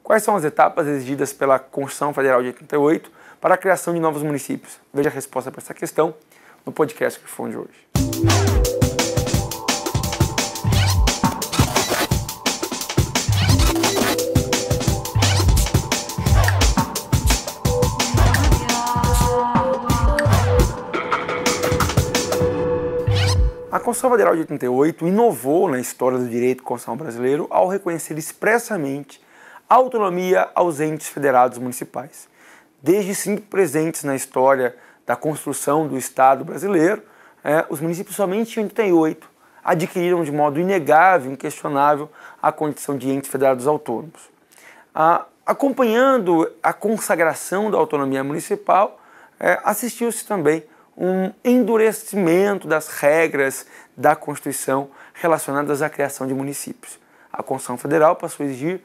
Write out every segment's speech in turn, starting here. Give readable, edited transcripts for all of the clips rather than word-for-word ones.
Quais são as etapas exigidas pela Constituição Federal de 88 para a criação de novos municípios? Veja a resposta para essa questão no podcast que foi de hoje. A Constituição Federal de 88 inovou na história do direito constitucional brasileiro ao reconhecer expressamente a autonomia aos entes federados municipais. Desde sempre presentes na história da construção do Estado brasileiro, os municípios somente em 88 adquiriram de modo inegável e inquestionável a condição de entes federados autônomos. Acompanhando a consagração da autonomia municipal, assistiu-se também um endurecimento das regras da Constituição relacionadas à criação de municípios. A Constituição Federal passou a exigir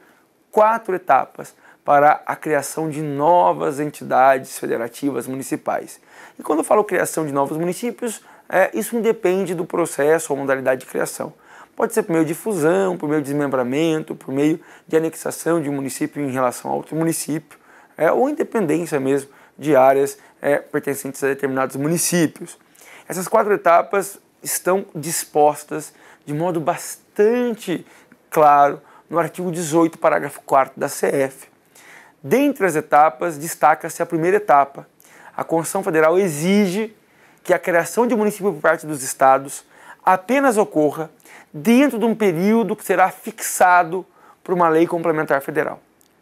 4 etapas para a criação de novas entidades federativas municipais. E quando eu falo criação de novos municípios, isso independe do processo ou modalidade de criação. Pode ser por meio de fusão, por meio de desmembramento, por meio de anexação de um município em relação a outro município, ou independência mesmo de áreas pertencentes a determinados municípios. Essas 4 etapas estão dispostas de modo bastante claro no artigo 18, parágrafo 4º da CF. Dentre as etapas, destaca-se a primeira etapa. A Constituição Federal exige que a criação de município por parte dos estados apenas ocorra dentro de um período que será fixado por uma lei complementar federal.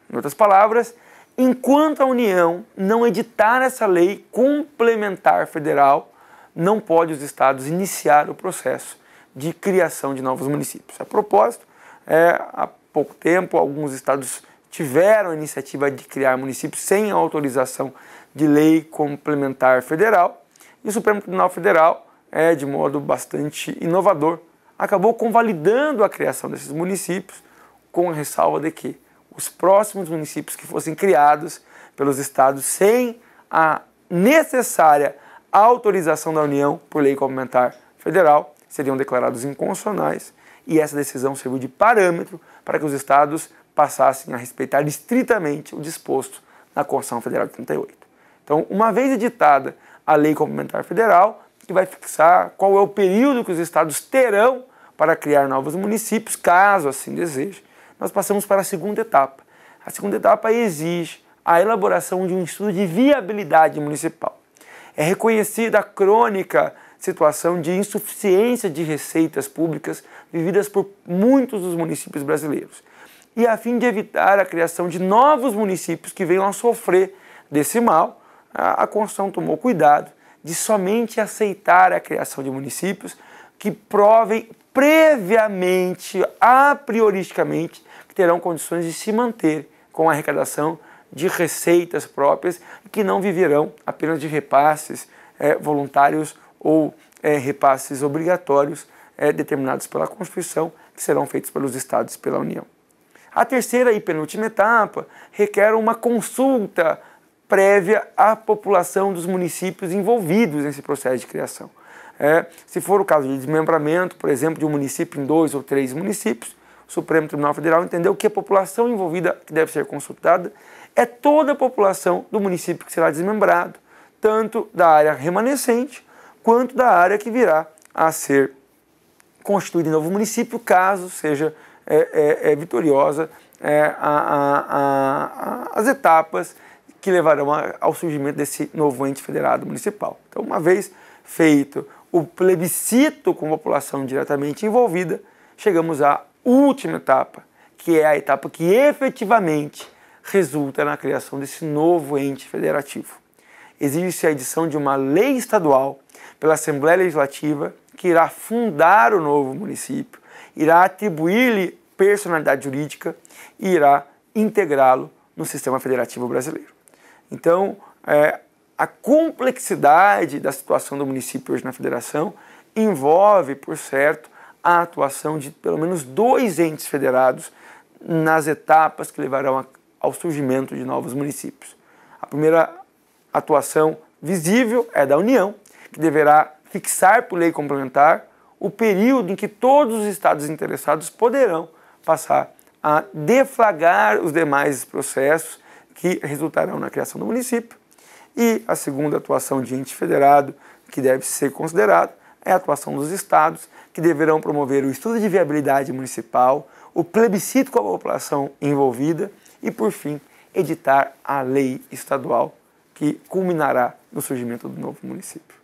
Em outras palavras, enquanto a União não editar essa lei complementar federal, não pode os estados iniciar o processo de criação de novos municípios. A propósito, há pouco tempo, alguns estados tiveram a iniciativa de criar municípios sem a autorização de lei complementar federal, e o Supremo Tribunal Federal, de modo bastante inovador, acabou convalidando a criação desses municípios, com a ressalva de que os próximos municípios que fossem criados pelos estados sem a necessária autorização da União por lei complementar federal seriam declarados inconstitucionais, e essa decisão serviu de parâmetro para que os estados passassem a respeitar estritamente o disposto na Constituição Federal de 88. Então, uma vez editada a lei complementar federal, que vai fixar qual é o período que os estados terão para criar novos municípios, caso assim deseje, nós passamos para a segunda etapa. A segunda etapa exige a elaboração de um estudo de viabilidade municipal. É reconhecida a crônica situação de insuficiência de receitas públicas vividas por muitos dos municípios brasileiros. E a fim de evitar a criação de novos municípios que venham a sofrer desse mal, a Constituição tomou cuidado de somente aceitar a criação de municípios que provem previamente, a prioristicamente, que terão condições de se manter com a arrecadação de receitas próprias e que não viverão apenas de repasses voluntários ou repasses obrigatórios determinados pela Constituição, que serão feitos pelos estados e pela União. A terceira e penúltima etapa requer uma consulta prévia à população dos municípios envolvidos nesse processo de criação. Se for o caso de desmembramento, por exemplo, de um município em 2 ou 3 municípios, o Supremo Tribunal Federal entendeu que a população envolvida que deve ser consultada é toda a população do município que será desmembrado, tanto da área remanescente quanto da área que virá a ser constituída em novo município, caso seja vitoriosa as etapas que levarão ao surgimento desse novo ente federado municipal. Então, uma vez feito o plebiscito com a população diretamente envolvida, chegamos à última etapa, que é a etapa que efetivamente resulta na criação desse novo ente federativo. Exige-se a edição de uma lei estadual pela Assembleia Legislativa que irá fundar o novo município, irá atribuir-lhe personalidade jurídica e irá integrá-lo no sistema federativo brasileiro. Então, a complexidade da situação do município hoje na federação envolve, por certo, a atuação de pelo menos 2 entes federados nas etapas que levarão ao surgimento de novos municípios. A primeira atuação visível é da União, que deverá fixar por lei complementar o período em que todos os estados interessados poderão passar a deflagrar os demais processos que resultarão na criação do município. E a segunda atuação de ente federado, que deve ser considerado, é a atuação dos estados, que deverão promover o estudo de viabilidade municipal, o plebiscito com a população envolvida e, por fim, editar a lei estadual que culminará no surgimento do novo município.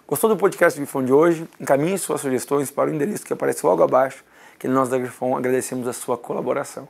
Gostou do podcast do Grifão de hoje? Encaminhe suas sugestões para o endereço que aparece logo abaixo, que nós da Grifão agradecemos a sua colaboração.